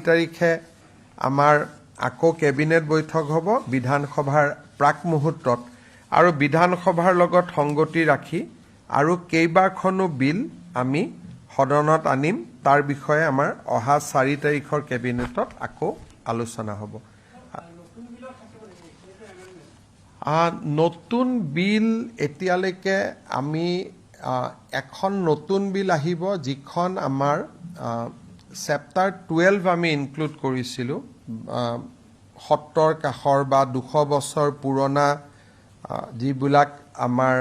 তাৰিখে আমাৰ আকৌ কেবিনেট বৈঠক হ'ব বিধানসভাৰ প্ৰাক মুহূৰ্তত আৰু বিধানসভাৰ লগত সংগতি ৰাখি আৰু কেইবাখনো বিল আমি সদনত আনিম তাৰ বিষয়ে আমাৰ অহা 4 তাৰিখৰ কেবিনেটত আকৌ আলোচনা হ'ব নতুন বিল এতিয়ালৈকে আমি এখন নতুন বিল আহিব যিখন আমাৰ চেপ্টাৰ 12 আমি ইনক্লুড কৰিছিলোঁ সত্তৰ কাষৰ বা 200 বছৰ পুৰণা যিবিলাক আমাৰ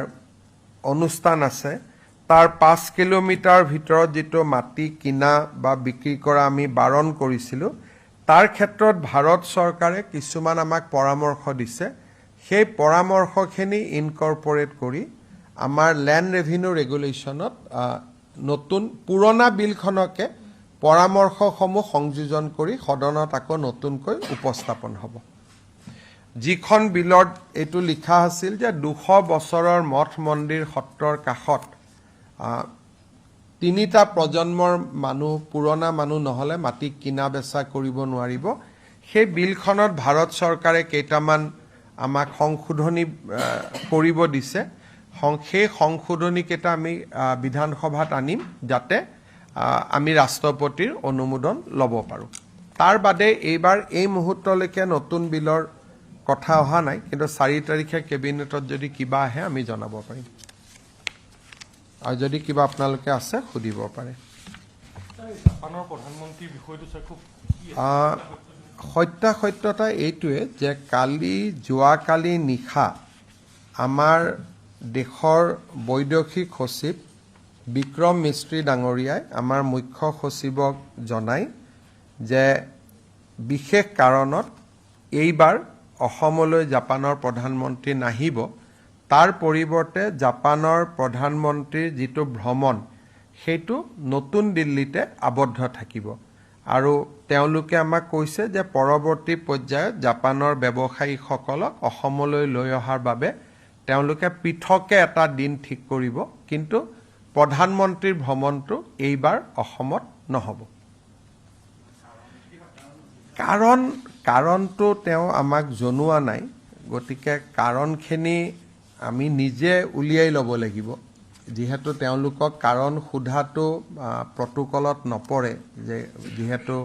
অনুষ্ঠান আছে তাৰ 5 কিলোমিটাৰ ভিতৰত যেটো মাটি কিনা বা বিক্ৰী কৰা আমি বাৰণ কৰিছিলোঁ তাৰ ক্ষেত্ৰত ভাৰত চৰকাৰে কিছুমান আমাক পৰামৰ্শ দিছে সেই পৰামৰ্শখিনি ইনকৰ্পোৰেট কৰি আমাৰ ল্যান্ড ৰেভিনিউ ৰেগুলেশনত নতুন পুৰণা বিলখনকে পৰামৰ্শসমূহ সংযোজন কৰি সদনত আকৌ নতুনকৈ উপস্থাপন হ'ব যিখন বিলত এটো লিখা আছিল যে 200 বছৰৰ মঠ মন্দিৰ সত্ৰৰ কাষত তিনিটা প্ৰজন্মৰ মানুহ পুৰণা মানুহ নহলে মাটি কিনা বেচা কৰিব নোৱাৰিব সেই বিলখনত ভাৰত চৰকাৰে কেইটামান আমাক সংশোধনী কৰিব দিছে সেই সংশোধনী কেইটা আমি বিধানসভাত আনিম যাতে আমি ৰাষ্ট্ৰপতিৰ অনুমোদন ল'ব পাৰো তাৰ বাদে এইবাৰ এই মুহূৰ্তলৈকে নতুন বিলৰ কথা অহা নাই কিন্তু 4 তাৰিখে কেবিনেটত যদি কিবা আহে আমি জনাব পাৰিম আৰু যদি কিবা আপোনালোকে আছে খুদিব পাৰে জাপানৰ প্ৰধানমন্ত্ৰী বিষয়টো খুব সত্যতা এইটোৱে যে যোৱাকালি নিশা আমাৰ দেশৰ বৈদেশিক সচিব বিক্ৰম মিস্ত্ৰী ডাঙৰীয়াই আমাৰ মুখ্য সচিবক জনায় যে বিশেষ কাৰণত এইবাৰ অসমলৈ জাপানৰ প্ৰধানমন্ত্ৰী নাহিব তাৰ পৰিৱৰ্তে জাপানৰ প্ৰধানমন্ত্ৰীৰ যেটো ভ্ৰমণ সেইটো নতুন দিল্লীতে আবদ্ধ থাকিব আৰু তেওঁলোকে আমাক কৈছে যে পৰৱৰ্তী পৰ্যায়ত জাপানৰ ব্যৱসায়ীসকলক অসমলৈ লৈ অহাৰ বাবে তেওঁলোকে পৃথকে এটা দিন ঠিক কৰিব কিন্তু প্ৰধানমন্ত্ৰীৰ ভ্ৰমণটো এইবাৰ অসমত নহব কাৰণটো তেওঁ আমাক জনোৱা নাই গতিকে কাৰণখিনি আমি নিজে উলিয়াই ল'ব লাগিব যিহেতু তেওঁলোকক কাৰণ সোধাটো প্ৰটোকলত নপৰে যে যিহেতু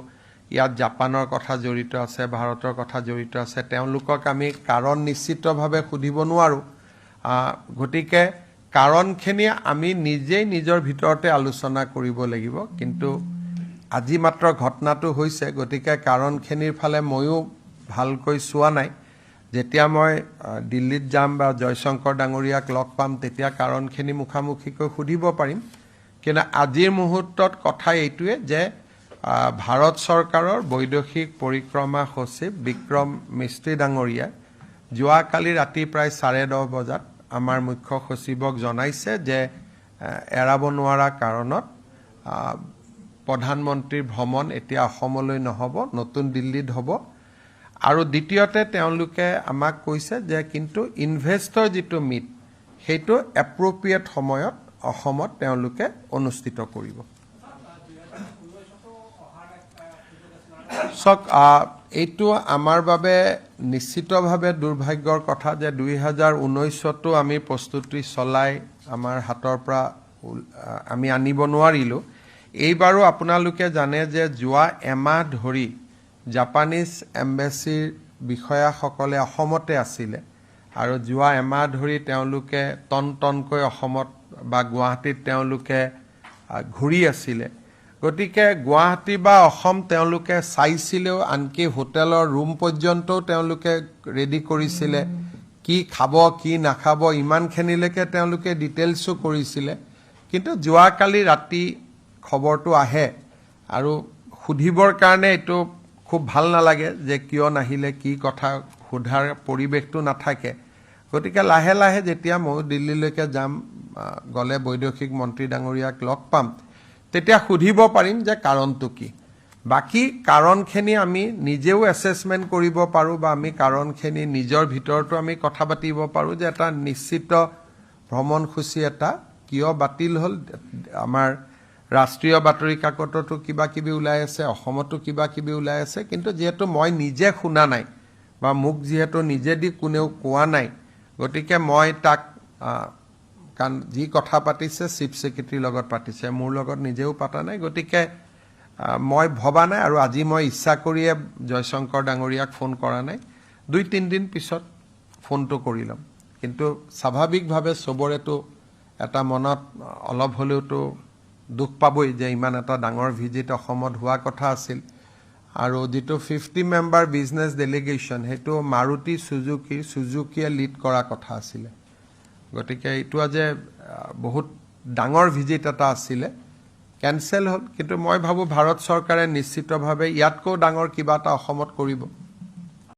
ইয়াত জাপানৰ কথা জড়িত আছে ভাৰতৰ কথা জড়িত আছে তেওঁলোকক আমি কাৰণ নিশ্চিতভাৱে সুধিব নোৱাৰো গতিকে কাৰণখিনি আমি নিজেই নিজৰ ভিতৰতে আলোচনা কৰিব লাগিব কিন্তু আজি মাত্ৰ ঘটনাটো হৈছে গতিকে কাৰণখিনিৰ ফালে ময়ো ভালকৈ চোৱা নাই যেতিয়া মই দিল্লীত যাম বা জয়শংকৰ ডাঙৰীয়াক লগ পাম তেতিয়া কাৰণখিনি মুখামুখিকৈ সুধিব পাৰিম কিন্তু আজিৰ মুহূৰ্তত কথা এইটোৱে যে ভাৰত চৰকাৰৰ বৈদেশিক পৰিক্ৰমা সচিব বিক্ৰম মিস্ত্ৰী ডাঙৰীয়াই যোৱাকালি ৰাতি প্ৰায় 10:30 বজাত আমাৰ মুখ্য সচিবক জনাইছে যে এৰাব নোৱাৰা কাৰণত প্ৰধানমন্ত্ৰীৰ ভ্ৰমণ এতিয়া অসমলৈ নহব নতুন দিল্লীত হ'ব আৰু দ্বিতীয়তে তেওঁলোকে আমাক কৈছে যে কিন্তু ইনভেষ্টৰ যেটো মিট সেইটো এপ্ৰোপ্ৰিয়েট সময়ত অসমত তেওঁলোকে অনুষ্ঠিত কৰিব এইটো আমাৰ বাবে নিশ্চিতভাৱে দুৰ্ভাগ্যৰ কথা যে 2019তো আমি প্ৰস্তুতি চলাই আমাৰ হাতৰ পৰা আমি আনিব নোৱাৰিলো এইবাৰো আপোনালোকে জানে যে যোৱা এমাহ ধৰি জাপানিজ এম্বাসিৰ বিষয়াসকলে অসমতে আছিলে আৰু যোৱা এমাহ ধৰি তেওঁলোকে টনকৈ অসমত বা গুৱাহাটীত তেওঁলোকে ঘূৰি আছিলে গতিকে গুৱাহাটী বা অসম তেওঁলোকে চাইছিলেও আনকি হোটেলৰ ৰুম পৰ্যন্তও তেওঁলোকে ৰেডি কৰিছিলে কি খাব কি নাখাব ইমানখিনিলৈকে তেওঁলোকে ডিটেইলছো কৰিছিলে কিন্তু যোৱাকালি ৰাতি খবৰটো আহে আৰু সুধিবৰ কাৰণে এটো খুব ভাল নালাগে যে কিয় নাহিলে কি কথা সোধাৰ পৰিৱেশটো নাথাকে গতিকে লাহে লাহে যেতিয়া মই দিল্লীলৈকে যাম গলে বৈদেশিক মন্ত্ৰী ডাঙৰীয়াক লগ পাম তেতিয়া সুধিব পাৰিম যে কাৰণটো কি বাকি কাৰণখিনি আমি নিজেও এসেসমেন্ট কৰিব পাৰো বা আমি কাৰণখিনি নিজৰ ভিতৰতো আমি কথা পাতিব পাৰো যে এটা নিশ্চিত ভ্ৰমণসূচী এটা কিয় বাতিল হল আমাৰ ৰাষ্ট্ৰীয় বাতৰি কাকততো কিবা কিবি ওলাই আছে, অসমতো কিবা কিবি ওলাই আছে, কিন্তু যিহেতু মই নিজে শুনা নাই বা মোক যিহেতু নিজেদি কোনেও কোৱা নাই, গতিকে মই তাক কাৰণ যি কথা পাতিছে চিফ ছেক্ৰেটাৰীৰ লগত পাতিছে, মোৰ লগত নিজেও পাতা নাই, গতিকে মই ভবা নাই আৰু আজি মই ইচ্ছা কৰিয়ে জয়শংকৰ ডাঙৰীয়াক ফোন কৰা নাই। 2-3 দিন পিছত ফোনটো কৰি ল'ম। কিন্তু স্বাভাৱিকভাৱে চবৰেতো এটা মনত অলপ হ'লেওতো দুখ পাবই যে ইমান এটা ডাঙৰ ভিজিট অসমত হোৱা কথা আছিল আৰু যিটো 50 মেম্বাৰ বিজনেছ ডেলিগেশ্যন সেইটো মাৰুতি সুজুকিয়ে লিড কৰা কথা আছিলে। গতিকে এইটো যে বহুত ডাঙৰ ভিজিট এটা আছিলে, কেনচেল হ'ল। কিন্তু মই ভাবোঁ ভাৰত চৰকাৰে নিশ্চিতভাৱে ইয়াতকৈও ডাঙৰ কিবা এটা অসমত কৰিব।